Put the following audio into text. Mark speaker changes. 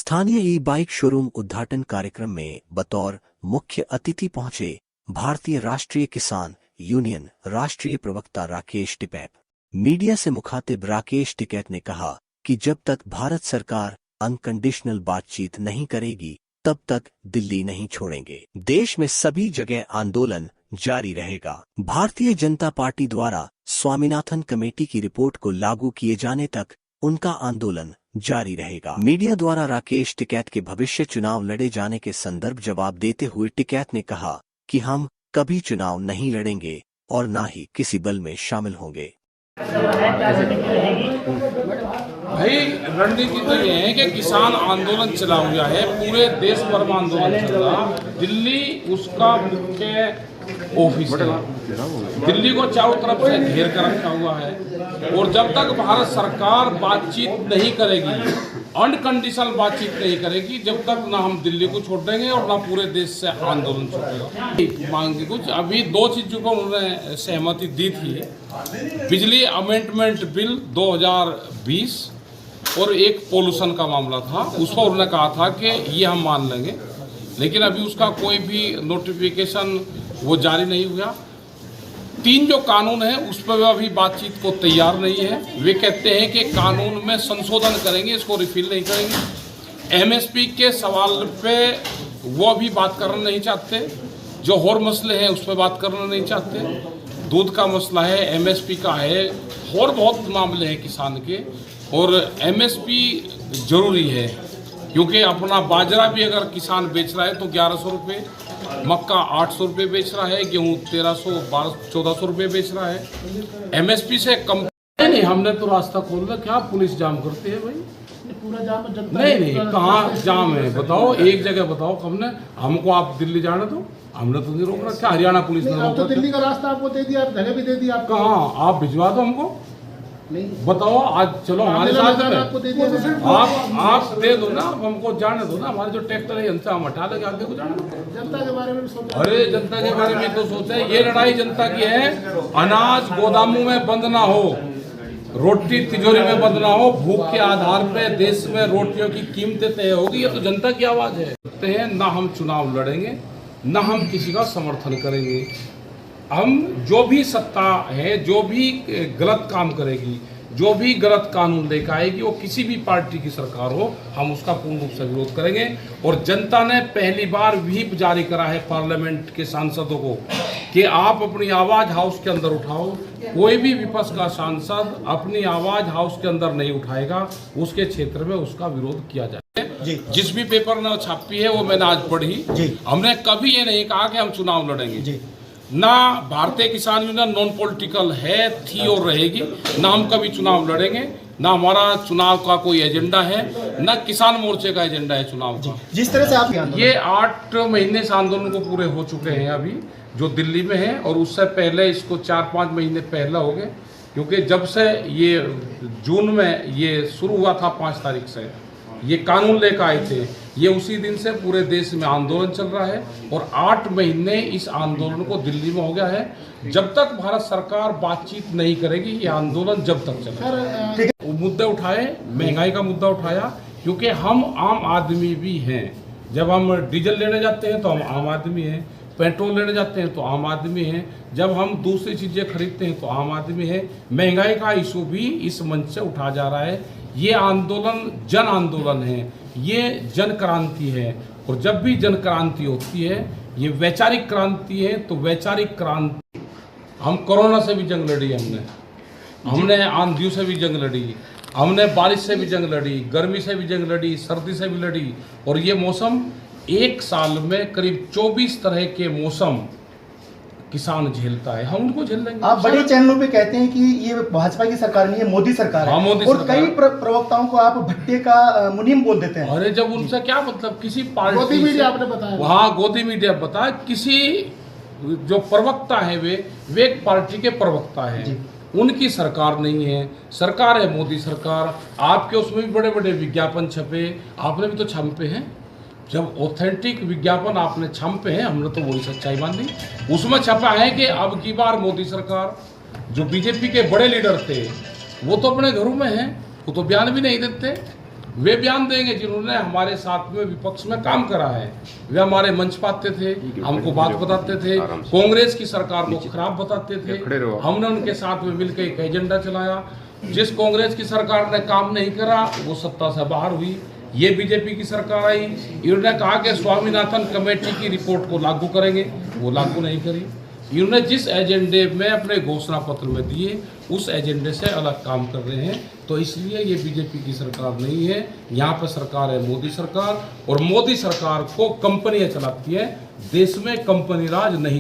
Speaker 1: स्थानीय ई bike showroom उद्घाटन कार्यक्रम में बतौर मुख्य अतिथि पहुंचे भारतीय राष्ट्रीय किसान यूनियन राष्ट्रीय प्रवक्ता राकेश टिकैत। मीडिया से मुखातिब राकेश टिकैत ने कहा कि जब तक भारत सरकार अनकंडीशनल बातचीत नहीं करेगी तब तक दिल्ली नहीं छोड़ेंगे। देश में सभी जगह आंदोलन जारी रहेगा। भारतीय जनता पार्टी द्वारा स्वामीनाथन कमेटी की रिपोर्ट को लागू किए जाने तक उनका आंदोलन जारी रहेगा। मीडिया द्वारा राकेश टिकैत के भविष्य चुनाव लड़े जाने के संदर्भ जवाब देते हुए टिकैत ने कहा कि हम कभी चुनाव नहीं लड़ेंगे और न ही किसी बल में शामिल होंगे।
Speaker 2: भाई रणनीति तो ये है कि किसान आंदोलन चला हुआ है, पूरे देश भर में आंदोलन चल रहा। दिल्ली उसका मुख्य ऑफिस है, दिल्ली को चारों तरफ से घेर कर रखा हुआ है और जब तक भारत सरकार बातचीत नहीं करेगी, अनकंडीशनल बातचीत नहीं करेगी, जब तक ना हम दिल्ली को छोड़ देंगे और ना पूरे देश से आंदोलन छोड़ेंगे। मांगे कुछ अभी दो चीजों को उन्होंने सहमति दी थी, बिजली अमेंडमेंट बिल 2020 और एक पोल्यूशन का मामला था, उस पर उन्होंने कहा था कि ये हम मान लेंगे, लेकिन अभी उसका कोई भी नोटिफिकेशन वो जारी नहीं हुआ। 3 जो कानून है उस पर अभी बातचीत को तैयार नहीं है। वे कहते हैं कि कानून में संशोधन करेंगे, इसको रिफिल नहीं करेंगे। एमएसपी के सवाल पे वो अभी बात करना नहीं चाहते, जो और मसले हैं उस पर बात करना नहीं चाहते। दूध का मसला है, एमएसपी का है, और बहुत मामले हैं किसान के, और एमएसपी जरूरी है क्योंकि अपना बाजरा भी अगर किसान बेच रहा है तो 1100 रुपये, मक्का 800 रुपये बेच रहा है, गेहूँ 1300-1400 रुपये बेच रहा है। एमएसपी से कम नहीं, हमने तो रास्ता खोल दिया। क्या पुलिस जाम करती है भाई?
Speaker 3: पूरा जाम
Speaker 2: नहीं, कहाँ जाम है बताओ, एक जगह बताओ। हमको आप दिल्ली जाने दो, हमने तो नहीं रोक रहा। क्या हरियाणा पुलिस ने रोका?
Speaker 3: तो दिल्ली का रास्ता आपको दे दिया, जगह भी दे दी आप।
Speaker 2: कहाँ आप भिजवा दो हमको,
Speaker 3: नहीं
Speaker 2: बताओ। आज चलो हमारे साथ में
Speaker 3: आपको दे दिया,
Speaker 2: आप दे दो ना, हमको जाने दो ना। हमारे जो ट्रैक्टर है इनसे हम हटा लेंगे, आगे को जाने दो।
Speaker 3: जनता के बारे में भी सोचा।
Speaker 2: अरे जनता के बारे में तो सोचा है, ये लड़ाई जनता की है। अनाज गोदामों में बंद ना हो, रोटी तिजोरी में बंद ना हो, भूख के आधार पे देश में रोटियों की कीमतें तय होगी, ये तो जनता की आवाज है। ना हम चुनाव लड़ेंगे, ना हम किसी का समर्थन करेंगे। हम जो भी सत्ता है, जो भी गलत काम करेगी, जो भी गलत कानून लेकर आएगी, वो किसी भी पार्टी की सरकार हो, हम उसका पूर्ण रूप से विरोध करेंगे। और जनता ने पहली बार व्हिप जारी करा है पार्लियामेंट के सांसदों को कि आप अपनी आवाज़ हाउस के अंदर उठाओ। कोई भी विपक्ष का सांसद अपनी आवाज़ हाउस के अंदर नहीं उठाएगा, उसके क्षेत्र में उसका विरोध किया जाए। जिस भी पेपर ने छापी है वो मैंने आज पढ़ी। हमने कभी ये नहीं कहा कि हम चुनाव लड़ेंगे। ना भारतीय किसान यूनियन नॉन पॉलिटिकल है, थी और रहेगी। ना हम कभी चुनाव लड़ेंगे, ना हमारा चुनाव का कोई एजेंडा है, ना किसान मोर्चे का एजेंडा है चुनाव का।
Speaker 3: जिस तरह से आप
Speaker 2: ये 8 महीने से आंदोलन को पूरे हो चुके हैं अभी, जो दिल्ली में है, और उससे पहले इसको 4-5 महीने पहले हो गए, क्योंकि जब से ये जून में ये शुरू हुआ था, 5 तारीख से ये कानून लेकर आए थे, ये उसी दिन से पूरे देश में आंदोलन चल रहा है। और 8 महीने इस आंदोलन को दिल्ली में हो गया है। जब तक भारत सरकार बातचीत नहीं करेगी, ये आंदोलन जब तक चलेगा। मुद्दे उठाए, महंगाई का मुद्दा उठाया, क्योंकि हम आम आदमी भी हैं। जब हम डीजल लेने जाते हैं तो हम आम आदमी हैं, पेट्रोल लेने जाते हैं तो आम आदमी हैं, जब हम दूसरी चीज़ें खरीदते हैं तो आम आदमी है। महंगाई का इशू भी इस मंच से उठा जा रहा है। ये आंदोलन जन आंदोलन है, ये जन क्रांति है। और जब भी जन क्रांति होती है, ये वैचारिक क्रांति है, तो वैचारिक क्रांति, हम कोरोना से भी जंग लड़ी, हमने आंधियों से भी जंग लड़ी, हमने बारिश से भी जंग लड़ी, गर्मी से भी जंग लड़ी, सर्दी से भी लड़ी। और ये मौसम, एक साल में करीब 24 तरह के मौसम किसान झेलता है, हम उनको झेल लेंगे।
Speaker 3: आप बड़े चैनलों पे कहते हैं कि ये भाजपा की सरकार नहीं है, मोदी सरकार है।
Speaker 2: हाँ, मोदी
Speaker 3: और
Speaker 2: सरकार।
Speaker 3: कई प्रवक्ताओं को आप भट्टे का मुनीम बोल देते हैं।
Speaker 2: अरे जब उनसे क्या मतलब, किसी पार्टी
Speaker 3: गोदी मीडिया आपने बताया,
Speaker 2: वहाँ गोदी मीडिया बताया, किसी जो प्रवक्ता है वे एक पार्टी के प्रवक्ता है, उनकी सरकार नहीं है। सरकार है मोदी सरकार। आपके उसमें भी बड़े बड़े विज्ञापन छपे, आपने भी तो छापे हैं। जब ऑथेंटिक विज्ञापन आपने छापे हैं, हमने तो वही सच्चाई मान ली। उसमें छपा है कि अब की बार मोदी सरकार, जो बीजेपी के बड़े लीडर थे वो तो अपने घरों में हैं, वो तो बयान भी नहीं देते। वे बयान देंगे जिन्होंने हमारे साथ में विपक्ष में काम करा है। वे हमारे मंच पाते थे, हमको बात बताते थे, कांग्रेस की सरकार को खराब बताते थे। हमने उनके साथ में मिलकर एक एजेंडा चलाया। जिस कांग्रेस की सरकार ने काम नहीं करा वो सत्ता से बाहर हुई। ये बीजेपी की सरकार आई, इन्होंने कहा कि स्वामीनाथन कमेटी की रिपोर्ट को लागू करेंगे, वो लागू नहीं करी। इन्होंने जिस एजेंडे में अपने घोषणा पत्र में दिए उस एजेंडे से अलग काम कर रहे हैं। तो इसलिए ये बीजेपी की सरकार नहीं है, यहाँ पर सरकार है मोदी सरकार, और मोदी सरकार को कंपनियां चलाती है। देश में कंपनी राज नहीं।